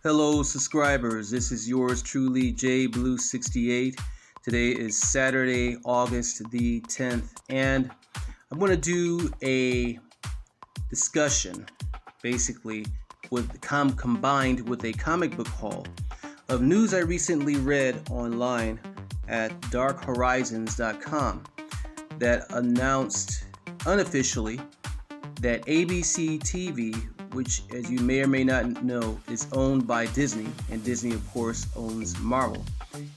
Hello, subscribers. This is yours truly, JBlue68. Today is Saturday, August the 10th, and I'm going to do a discussion, basically, combined with a comic book haul of news I recently read online at darkhorizons.com that announced unofficially that ABC TV, which, as you may or may not know, is owned by Disney, and Disney, of course, owns Marvel.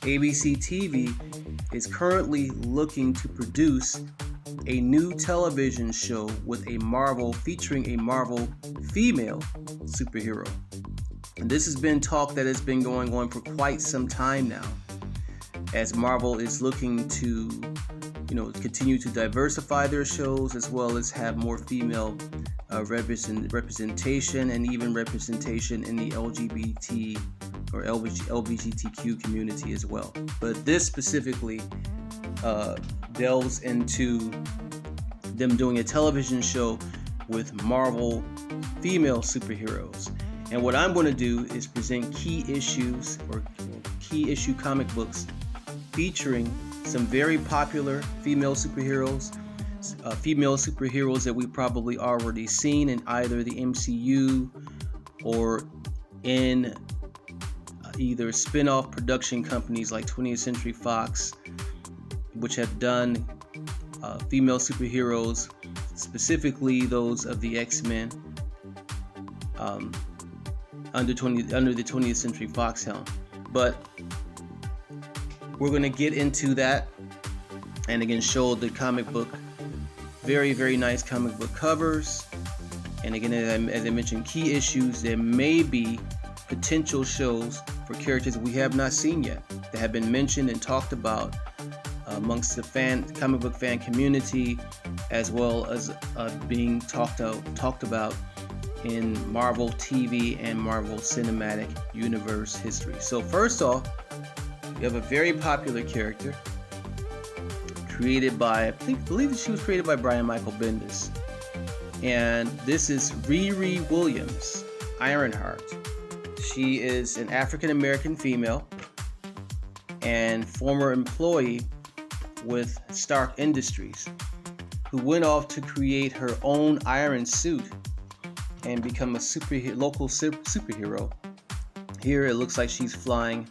ABC TV is currently looking to produce a new television show featuring a Marvel female superhero. And this has been talk that has been going on for quite some time now, as Marvel is looking to continue to diversify their shows, as well as have more female representation, and even representation in the LGBT or LGBTQ community as well. But this specifically delves into them doing a television show with Marvel female superheroes. And what I'm going to do is present key issues or key issue comic books featuring some very popular female superheroes that we've probably already seen in either the MCU or in either spin-off production companies like 20th Century Fox, which have done female superheroes, specifically those of the X-Men, under the 20th Century Fox helm. But we're going to get into that, and again show the comic book, very, very nice comic book covers. And again, as I mentioned, key issues. There may be potential shows for characters we have not seen yet that have been mentioned and talked about amongst the comic book fan community, as well as being talked about in Marvel TV and Marvel Cinematic Universe history. So first off, you have a very popular character created by, I believe she was created by Brian Michael Bendis. And this is Riri Williams, Ironheart. She is an African American female and former employee with Stark Industries, who went off to create her own iron suit and become a local superhero. Here it looks like she's flying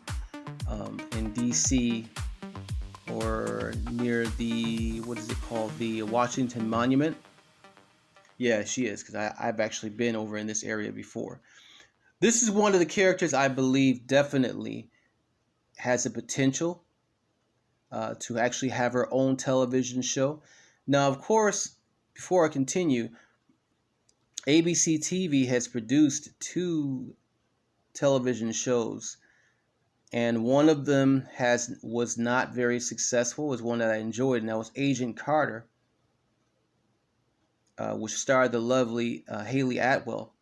in DC, or near the, the Washington Monument. Yeah, she is, because I've actually been over in this area before. This is one of the characters I believe definitely has the potential to actually have her own television show. Now, of course, before I continue, ABC TV has produced 2 television shows, and one of them was not very successful. It was one that I enjoyed, and that was Agent Carter, which starred the lovely Haley Atwell.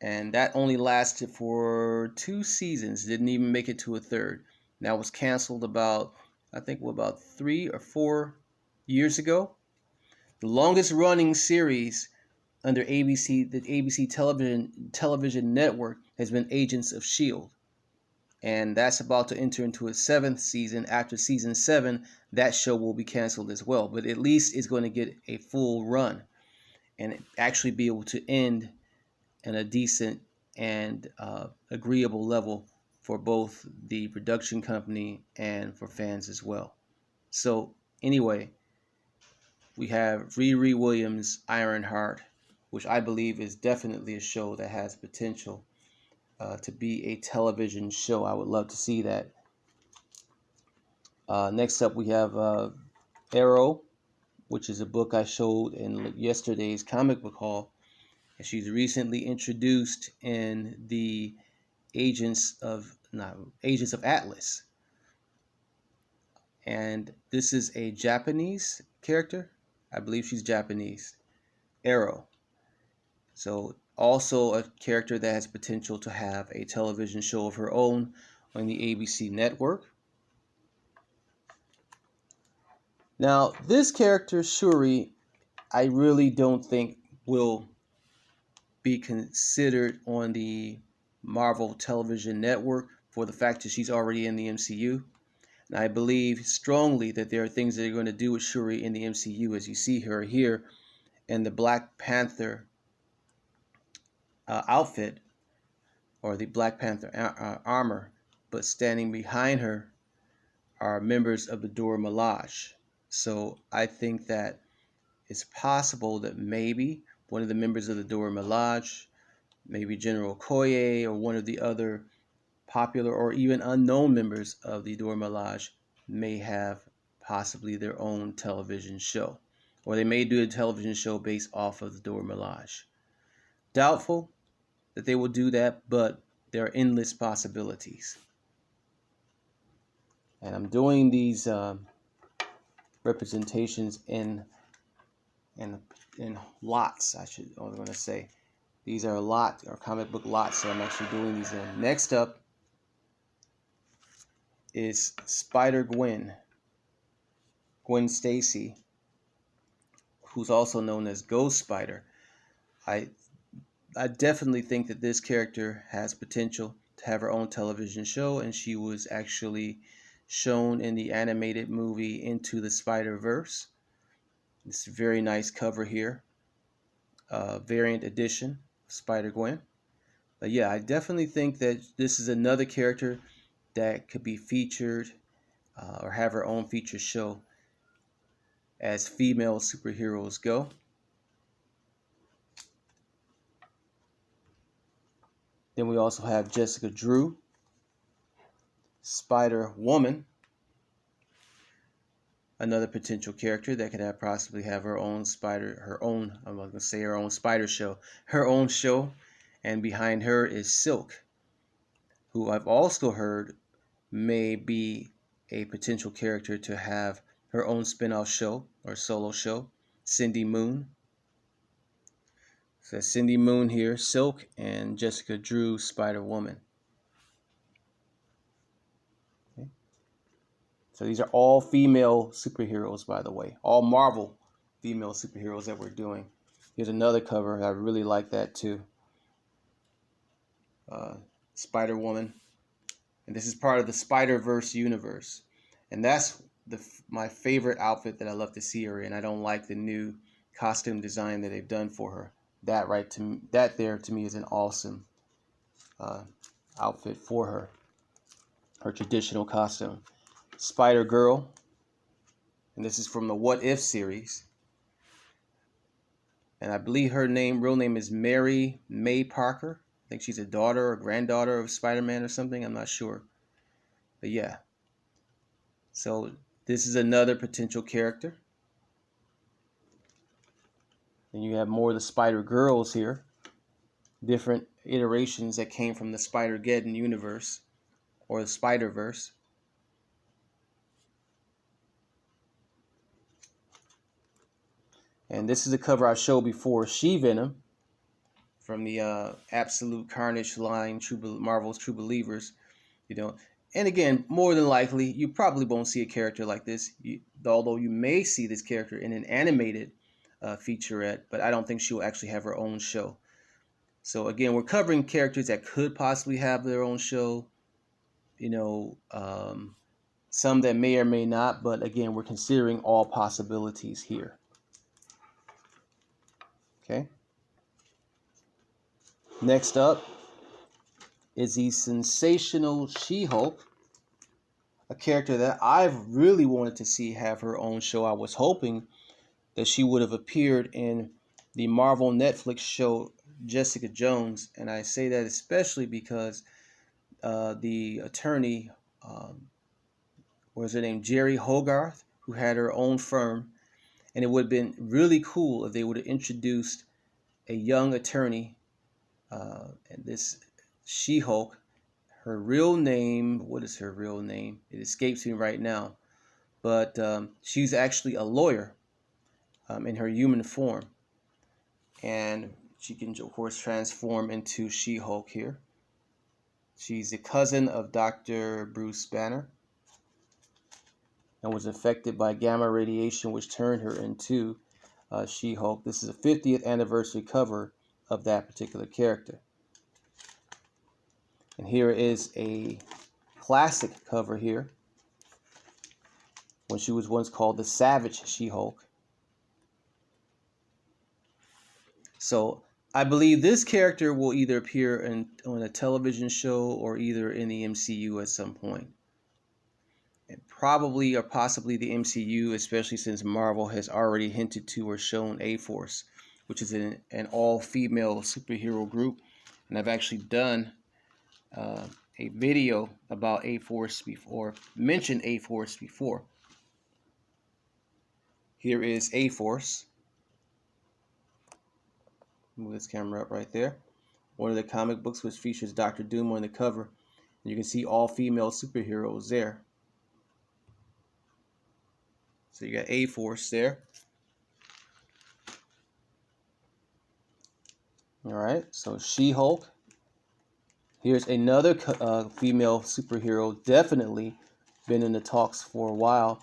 And that only lasted for 2 seasons, didn't even make it to a third. That was canceled about 3 or 4 years ago. The longest running series under ABC, the ABC television network, has been Agents of S.H.I.E.L.D. And that's about to enter into its 7th season. After season 7, that show will be canceled as well. But at least it's going to get a full run and actually be able to end in a decent and agreeable level for both the production company and for fans as well. So anyway, we have Riri Williams, Ironheart, which I believe is definitely a show that has potential to be a television show. I would love to see that. Next up, we have Arrow, which is a book I showed in yesterday's comic book haul. And she's recently introduced in the Agents of Atlas. And this is a Japanese character. I believe she's Japanese. Arrow. So also a character that has potential to have a television show of her own on the ABC network. Now, this character, Shuri, I really don't think will be considered on the Marvel Television Network for the fact that she's already in the MCU. And I believe strongly that there are things that they're going to do with Shuri in the MCU, as you see her here in the Black Panther outfit, or the Black Panther armor, but standing behind her are members of the Dora Milaje. So I think that it's possible that maybe one of the members of the Dora Milaje, maybe General Okoye, or one of the other popular or even unknown members of the Dora Milaje may have possibly their own television show, or they may do a television show based off of the Dora Milaje. Doubtful that they will do that, but there are endless possibilities. And I'm doing these representations in lots. I'm going to say these are lots, or comic book lots. So I'm actually doing these in. Next up is Spider-Gwen, Gwen Stacy, who's also known as Ghost Spider. I definitely think that this character has potential to have her own television show, and she was actually shown in the animated movie Into the Spider-Verse. This very nice cover here, variant edition, Spider-Gwen. But yeah, I definitely think that this is another character that could be featured or have her own feature show as female superheroes go. Then we also have Jessica Drew, Spider-Woman, another potential character that could possibly have her own spider show, her own show. And behind her is Silk, who I've also heard may be a potential character to have her own spin-off show or solo show, Cindy Moon. So that's Cindy Moon here, Silk, and Jessica Drew, Spider-Woman. Okay. So these are all female superheroes, by the way. All Marvel female superheroes that we're doing. Here's another cover. I really like that too. Spider-Woman. And this is part of the Spider-Verse universe. And that's my favorite outfit that I love to see her in. I don't like the new costume design that they've done for her. That there to me is an awesome outfit for her traditional costume. Spider-Girl, and this is from the What If series, and I believe her real name is Mary May Parker. I think she's a daughter or granddaughter of Spider-Man or something, I'm not sure, but yeah. So this is another potential character. Then you have more of the Spider-Girls here. Different iterations that came from the Spider-Geddon universe or the Spider-Verse. And this is the cover I showed before, She-Venom, from the Absolute Carnage line, Marvel's True Believers. And again, more than likely, you probably won't see a character like this, although you may see this character in an animated featurette, but I don't think she'll actually have her own show. So again, we're covering characters that could possibly have their own show, some that may or may not, but again, we're considering all possibilities here. Okay. Next up is the sensational She-Hulk, a character that I've really wanted to see have her own show. I was hoping that she would have appeared in the Marvel Netflix show Jessica Jones, and I say that especially because the attorney, what was her name, Jerry Hogarth, who had her own firm, and it would have been really cool if they would have introduced a young attorney, and this She-Hulk. Her real name, what is her real name? It escapes me right now, but she's actually a lawyer in her human form, and she can, of course, transform into She-Hulk here. She's a cousin of Dr. Bruce Banner and was affected by gamma radiation, which turned her into She-Hulk. This is a 50th anniversary cover of that particular character. And here is a classic cover here, when she was once called the Savage She-Hulk. So I believe this character will either appear on a television show or either in the MCU at some point. And probably or possibly the MCU, especially since Marvel has already hinted to or shown A-Force, which is an all-female superhero group. And I've actually done a video about A-Force before, mentioned A-Force before. Here is A-Force. Move this camera up right there. One of the comic books, which features Doctor Doom on the cover. And you can see all female superheroes there. So you got A-Force there. All right, so She-Hulk. Here's another female superhero, definitely been in the talks for a while,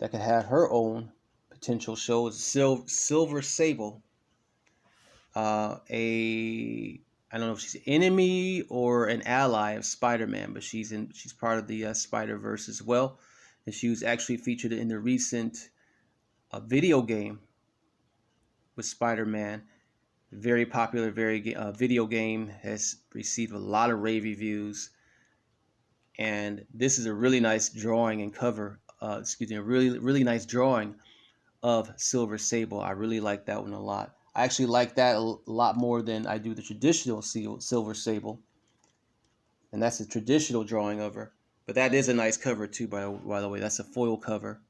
that could have her own potential show. Silver Sable. I don't know if she's an enemy or an ally of Spider-Man, but she's part of the Spider-Verse as well. And she was actually featured in the recent video game with Spider-Man. Very popular video game, has received a lot of rave reviews. And this is a really nice drawing and cover. A really nice drawing of Silver Sable. I really like that one a lot. I actually like that a lot more than I do the traditional Silver Sable. And that's a traditional drawing of her. But that is a nice cover too, by the way. That's a foil cover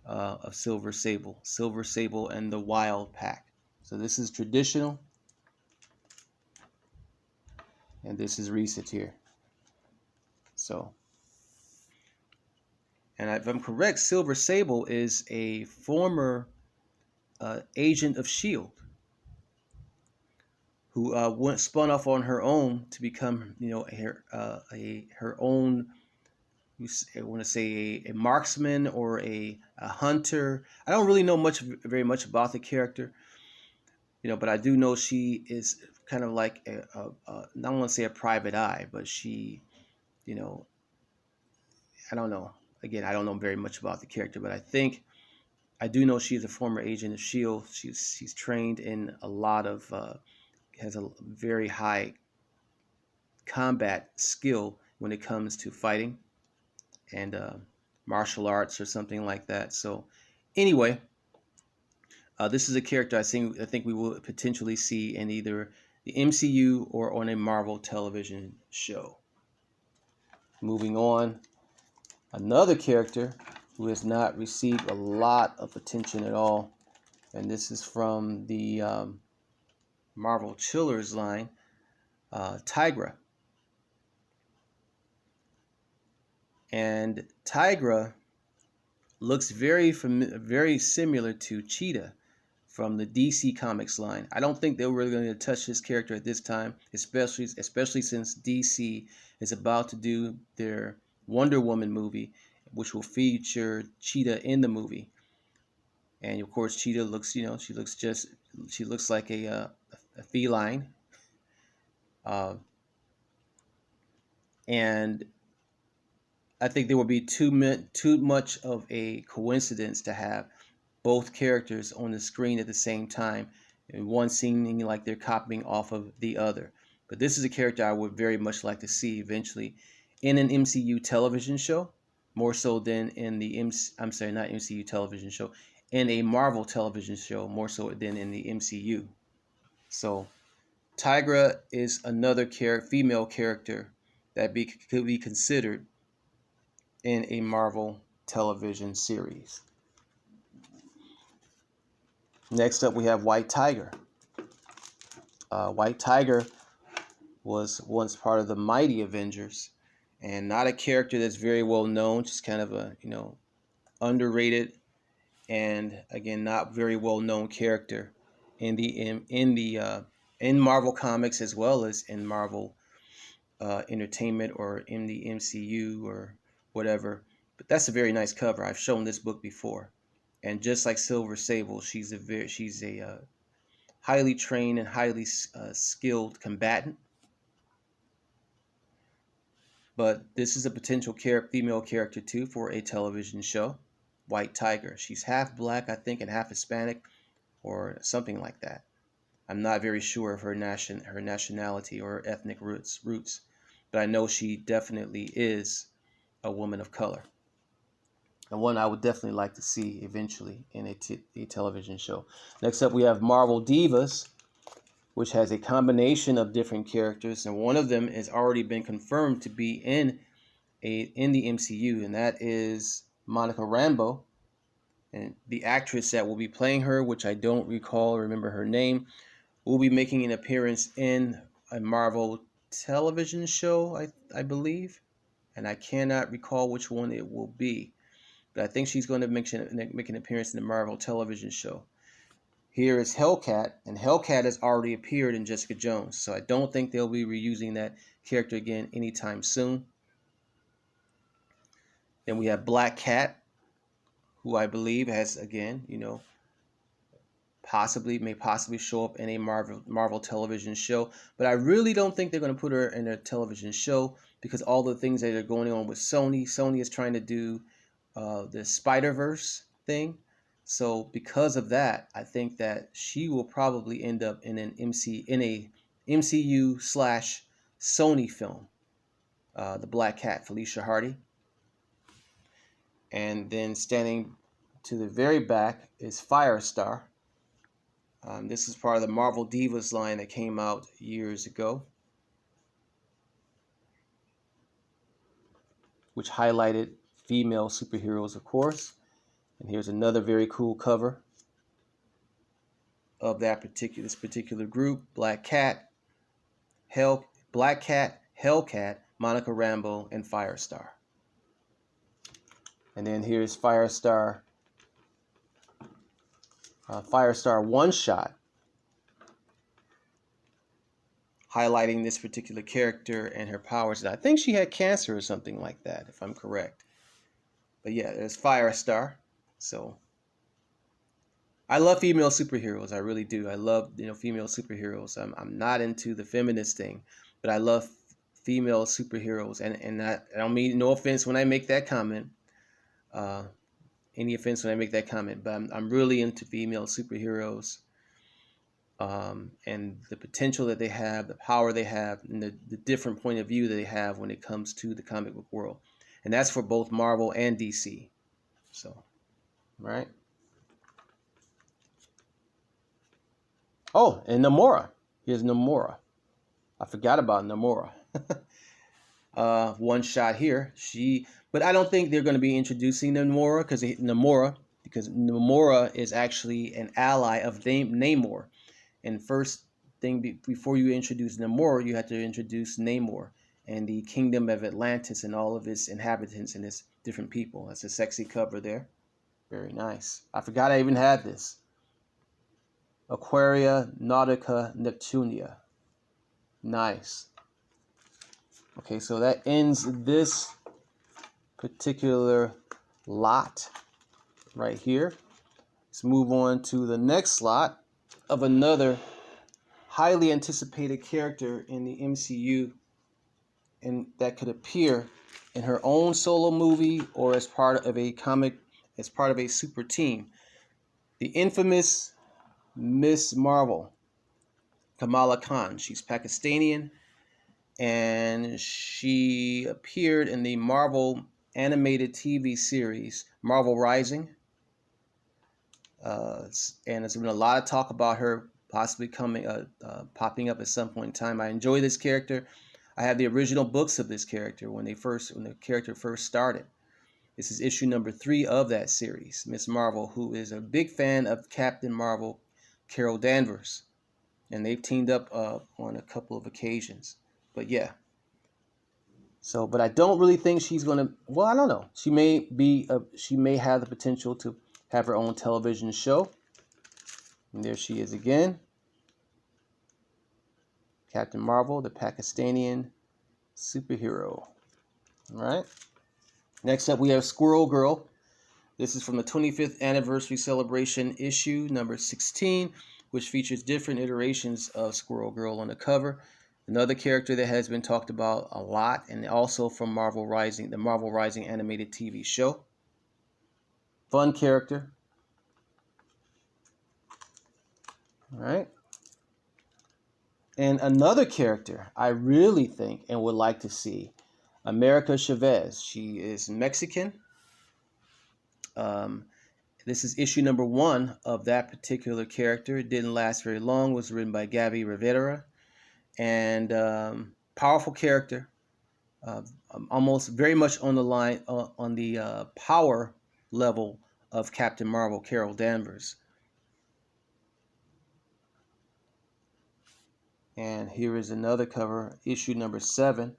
of Silver Sable. Silver Sable and the Wild Pack. So this is traditional. And this is recent here. So, and if I'm correct, Silver Sable is a former agent of S.H.I.E.L.D. who spun off on her own to become, her own. I want to say a marksman or a hunter. I don't really know very much about the character, but I do know she is kind of like I don't want to say a private eye, but she, I don't know. Again, I don't know very much about the character, but I do know she's a former agent of S.H.I.E.L.D. She's trained in a lot of, has a very high combat skill when it comes to fighting and martial arts or something like that. So anyway, this is a character I think we will potentially see in either the MCU or on a Marvel television show. Moving on, another character who has not received a lot of attention at all, and this is from the Marvel Chillers line, Tigra. And Tigra looks very similar to Cheetah from the DC Comics line. I don't think they were really going to touch this character at this time, especially since DC is about to do their Wonder Woman movie, which will feature Cheetah in the movie. And of course, Cheetah looks, she looks like a feline. And I think there would be too much of a coincidence to have both characters on the screen at the same time, and one seeming like they're copying off of the other. But this is a character I would very much like to see eventually in an MCU television show, more so than in the not MCU television show, in a Marvel television show, more so than in the MCU. So Tigra is another female character that could be considered in a Marvel television series. Next up, we have White Tiger. White Tiger was once part of the Mighty Avengers, and not a character that's very well known, just kind of a underrated and again not very well known character in Marvel Comics as well as in Marvel Entertainment or in the MCU or whatever. But that's a very nice cover. I've shown this book before, and just like Silver Sable, she's a highly trained and highly skilled combatant. But this is a potential female character too for a television show. White Tiger. She's half black, I think, and half Hispanic, or something like that. I'm not very sure of her nationality or ethnic roots, but I know she definitely is a woman of color, and one I would definitely like to see eventually in a television show. Next up, we have Marvel Divas, which has a combination of different characters, and one of them has already been confirmed to be in the MCU, and that is Monica Rambeau. And the actress that will be playing her, which I don't recall or remember her name, will be making an appearance in a Marvel television show, I believe. And I cannot recall which one it will be. But I think she's going to make an appearance in the Marvel television show. Here is Hellcat, and Hellcat has already appeared in Jessica Jones, so I don't think they'll be reusing that character again anytime soon. Then we have Black Cat, who I believe has, again, may possibly show up in a Marvel television show, but I really don't think they're going to put her in a television show because all the things that are going on with Sony is trying to do the Spider-Verse thing. So because of that, I think that she will probably end up in a MCU/Sony film, the Black Cat, Felicia Hardy. And then standing to the very back is Firestar. This is part of the Marvel Divas line that came out years ago, which highlighted female superheroes, of course. And here's another very cool cover of this particular group: Black Cat, Hellcat, Monica Rambeau, and Firestar. And then here's Firestar one shot, highlighting this particular character and her powers. I think she had cancer or something like that, if I'm correct. But yeah, there's Firestar. So I love female superheroes. I really do. I love female superheroes. I'm not into the feminist thing, but I love female superheroes. And I don't mean no offense when I make that comment. Any offense when I make that comment, but I'm really into female superheroes, and the potential that they have, the power they have, and the different point of view that they have when it comes to the comic book world. And that's for both Marvel and DC. So, right? Oh, and Namora. Here's Namora. I forgot about Namora. One shot here. But I don't think they're going to be introducing Namora because Namora is actually an ally of Namor. And first thing, before you introduce Namor, you have to introduce Namor and the Kingdom of Atlantis and all of its inhabitants and its different people. That's a sexy cover there. Very nice. I forgot I even had this. Aquaria Nautica Neptunia. Nice. Okay, so that ends this particular lot right here. Let's move on to the next slot of another highly anticipated character in the MCU, and that could appear in her own solo movie or as part of a comic, as part of a super team. The infamous Miss Marvel, Kamala Khan. She's Pakistani, and she appeared in the Marvel animated TV series Marvel Rising. And there's been a lot of talk about her possibly popping up at some point in time. I enjoy this character. I have the original books of this character when the character first started. This is issue number 3 of that series. Miss Marvel, who is a big fan of Captain Marvel, Carol Danvers, and they've teamed up on a couple of occasions. But yeah. So, but I don't really think she's gonna. Well, I don't know. She may have the potential to have her own television show. And there she is again. Captain Marvel, the Pakistani superhero. All right. Next up, we have Squirrel Girl. This is from the 25th anniversary celebration issue number 16, which features different iterations of Squirrel Girl on the cover. Another character that has been talked about a lot, and also from Marvel Rising, the Marvel Rising animated TV show. Fun character. All right. And another character I really think and would like to see, America Chavez. She is Mexican. This is issue number 1 of that particular character. It didn't last very long. It was written by Gabby Rivera. And powerful character. Almost very much on the line, on the power level of Captain Marvel, Carol Danvers. And here is another cover, issue number 7.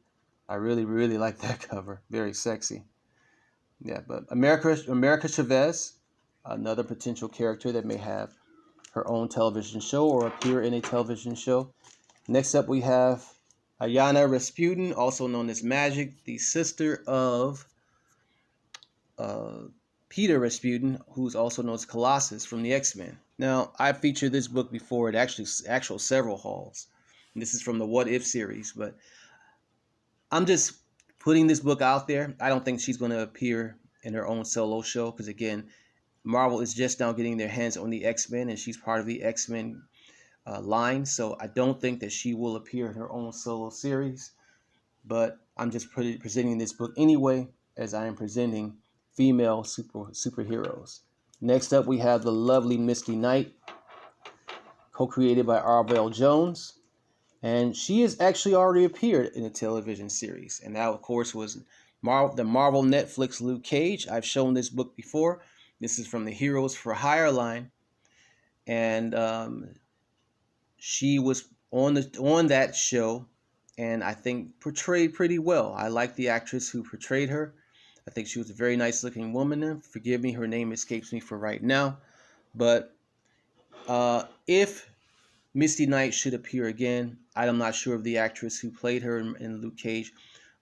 I really, really like that cover. Very sexy. Yeah, but America Chavez, another potential character that may have her own television show or appear in a television show. Next up, we have Ayanna Rasputin, also known as Magic, the sister of Peter Rasputin, who's also known as Colossus from the X-Men. Now, I've featured this book before at actual several hauls. And this is from the What If series, but I'm just putting this book out there. I don't think she's going to appear in her own solo show because, again, Marvel is just now getting their hands on the X-Men, and she's part of the X-Men line. So I don't think that she will appear in her own solo series. But I'm just presenting this book anyway, as I am presenting female superheroes. Next up, we have the lovely Misty Knight, co-created by Arvell Jones. And she has actually already appeared in a television series. And that, of course, was the Marvel Netflix Luke Cage. I've shown this book before. This is from the Heroes for Hire line. And she was on that show, and I think portrayed pretty well. I like the actress who portrayed her. I think she was a very nice looking woman. And forgive me, her name escapes me for right now. But if Misty Knight should appear again, I'm not sure if the actress who played her in Luke Cage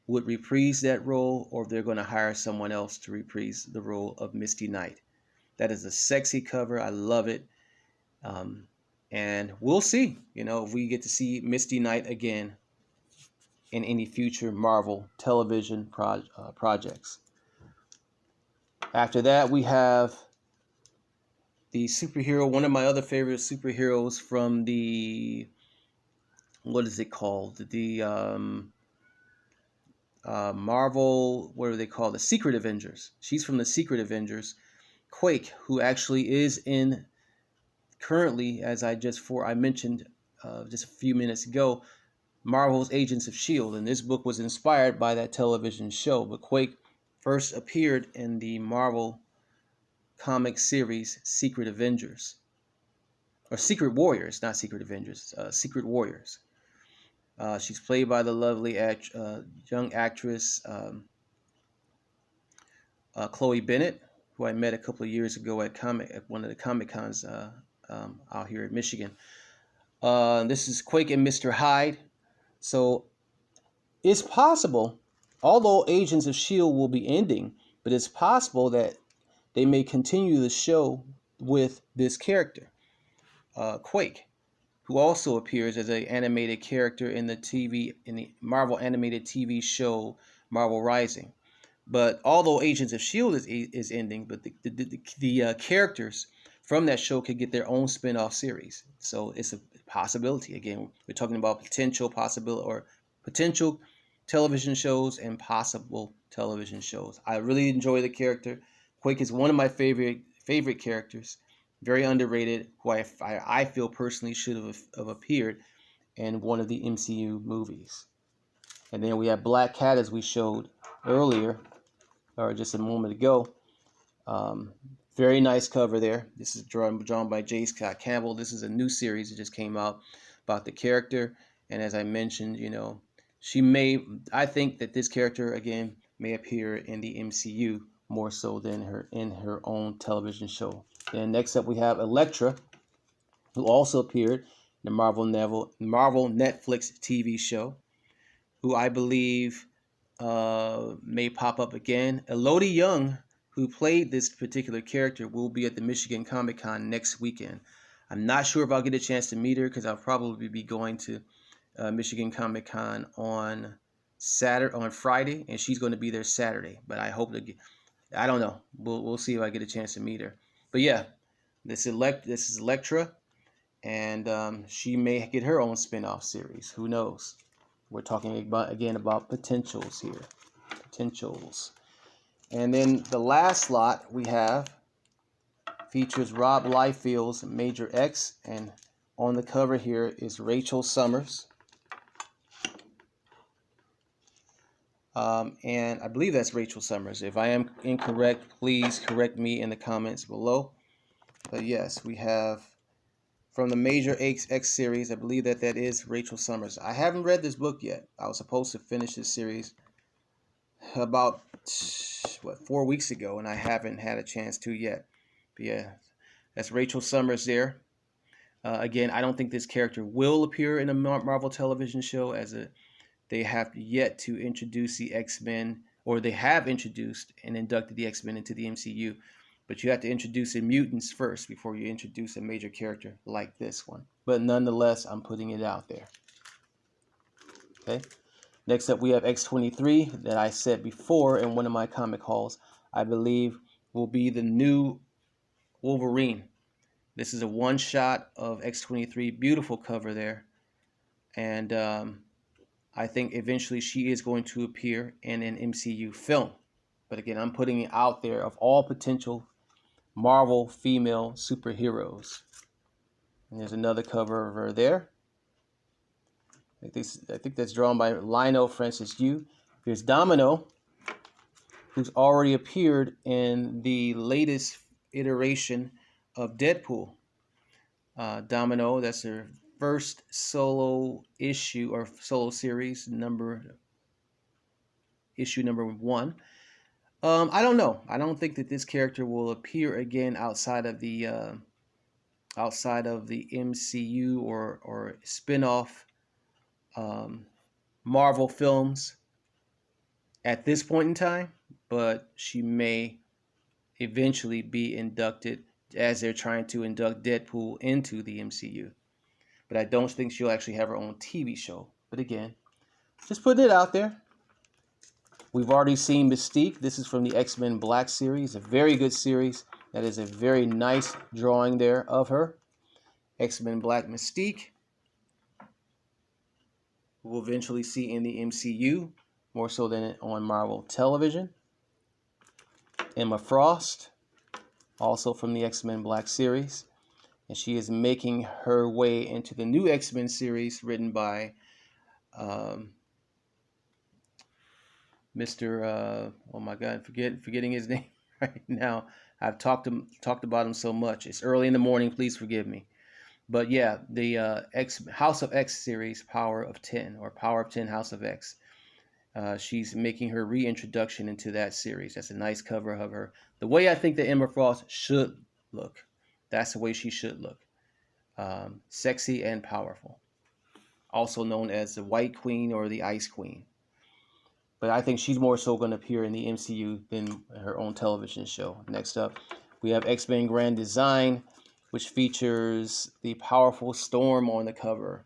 would reprise that role, or if they're going to hire someone else to reprise the role of Misty Knight. That is a sexy cover. I love it. And we'll see, if we get to see Misty Knight again in any future Marvel television projects. After that, we have the superhero, one of my other favorite superheroes from the, what is it called? The Marvel, what do they call the Secret Avengers? She's from the Secret Avengers. Quake, who actually is in currently, as I mentioned just a few minutes ago, Marvel's Agents of S.H.I.E.L.D. And this book was inspired by that television show. But Quake first appeared in the Marvel comic series Secret Avengers. Or Secret Warriors, not Secret Avengers, Secret Warriors. She's played by the lovely young actress Chloe Bennett, who I met a couple of years ago at one of the Comic Cons out here in Michigan. This is Quake and Mr. Hyde. So it's possible, although Agents of S.H.I.E.L.D. will be ending, but it's possible that they may continue the show with this character, Quake, who also appears as an animated character in the Marvel animated TV show Marvel Rising. But although Agents of S.H.I.E.L.D. is ending, but the characters from that show could get their own spin-off series. So it's a possibility. Again, we're talking about potential television shows and possible television shows. I really enjoy the character. Quake is one of my favorite characters. Very underrated, who I feel personally should have appeared in one of the MCU movies. And then we have Black Cat, as we showed earlier, or just a moment ago. Very nice cover there. This is drawn by J. Scott Campbell. This is a new series that just came out about the character. And as I mentioned, I think that this character, again, may appear in the MCU more so than in her own television show. Then next up we have Elektra, who also appeared in the Marvel Netflix TV show, who I believe may pop up again. Elodie Yung, who played this particular character, will be at the Michigan Comic Con next weekend. I'm not sure if I'll get a chance to meet her because I'll probably be going to Michigan Comic Con on Friday, and she's going to be there Saturday. But I hope to get, I don't know. We'll see if I get a chance to meet her. But yeah, this is Elektra, and she may get her own spin-off series. Who knows? We're talking about potentials here. Potentials. And then the last lot we have features Rob Liefeld's Major X, and on the cover here is Rachel Summers. And I believe that's Rachel Summers. If I am incorrect, please correct me in the comments below. But yes, we have from the Major X series, I believe that is Rachel Summers. I haven't read this book yet. I was supposed to finish this series about 4 weeks ago, and I haven't had a chance to yet. But yeah, that's Rachel Summers there. Again, I don't think this character will appear in a Marvel television show, as they have yet to introduce the X-Men, or they have introduced and inducted the X-Men into the MCU. But you have to introduce the mutants first before you introduce a major character like this one. But nonetheless, I'm putting it out there. Okay. Next up, we have X-23 that I said before in one of my comic hauls. I believe will be the new Wolverine. This is a one-shot of X-23. Beautiful cover there. And I think eventually she is going to appear in an MCU film. But again, I'm putting it out there of all potential Marvel female superheroes. And there's another cover of her there. I think that's drawn by Lionel Francis Yu. Here's Domino, who's already appeared in the latest iteration of Deadpool. Domino, that's her first solo issue or solo series, issue number 1. I don't know. I don't think that this character will appear again outside of the MCU or spin-off Marvel films at this point in time, but she may eventually be inducted, as they're trying to induct Deadpool into the MCU. But I don't think she'll actually have her own TV show. But again, just putting it out there. We've already seen Mystique. This is from the X-Men Black series, a very good series. That is a very nice drawing there of her. X-Men Black Mystique. We'll eventually see in the MCU, more so than on Marvel television. Emma Frost, also from the X-Men Black series. And she is making her way into the new X-Men series written by Mr. Oh my God, forgetting his name right now. I've talked about him so much. It's early in the morning. Please forgive me. But yeah, the House of X series, Power of 10, or Power of 10 House of X. She's making her reintroduction into that series. That's a nice cover of her. The way I think that Emma Frost should look. That's the way she should look. Sexy and powerful. Also known as the White Queen or the Ice Queen. But I think she's more so going to appear in the MCU than her own television show. Next up, we have X-Men Grand Design, which features the powerful Storm on the cover.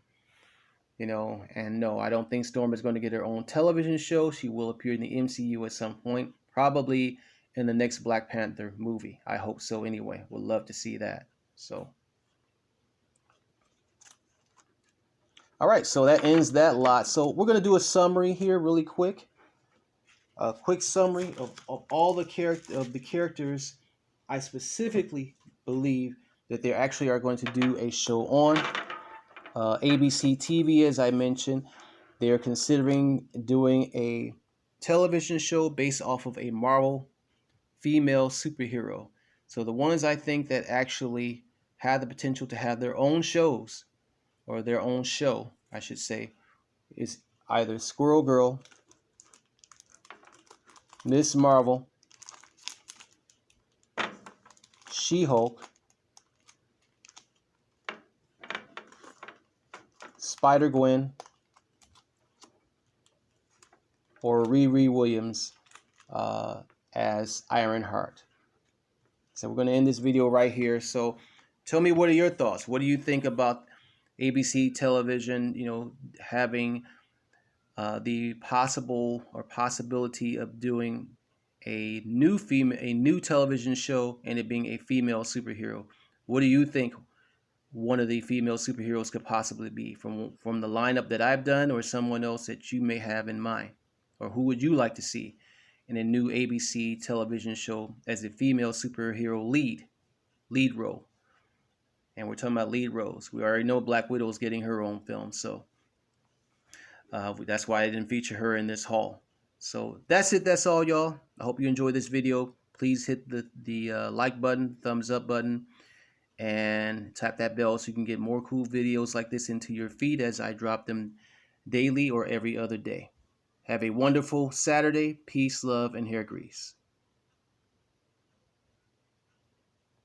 You know, and no, I don't think Storm is going to get her own television show. She will appear in the MCU at some point, probably in the next Black Panther movie. I hope so anyway. Would love to see that. So, all right, so that ends that lot. So we're going to do a summary here really quick. A quick summary of all the characters I specifically believe that they actually are going to do a show on. ABC TV, as I mentioned, they are considering doing a television show based off of a Marvel female superhero. So the ones I think that actually have the potential to have their own shows, or their own show, I should say, is either Squirrel Girl, Miss Marvel, She-Hulk, Spider-Gwen, or Riri Williams as Ironheart. So we're going to end this video right here. So tell me, what are your thoughts? What do you think about ABC television, having the possibility of doing a new television show, and it being a female superhero. What do you think one of the female superheroes could possibly be from the lineup that I've done, or someone else that you may have in mind? Or who would you like to see in a new ABC television show as a female superhero lead role? And we're talking about lead roles. We already know Black Widow is getting her own film, so that's why I didn't feature her in this haul. So that's it. That's all, y'all. I hope you enjoyed this video. Please hit the like button, thumbs up button, and tap that bell so you can get more cool videos like this into your feed as I drop them daily or every other day. Have a wonderful Saturday. Peace, love, and hair grease.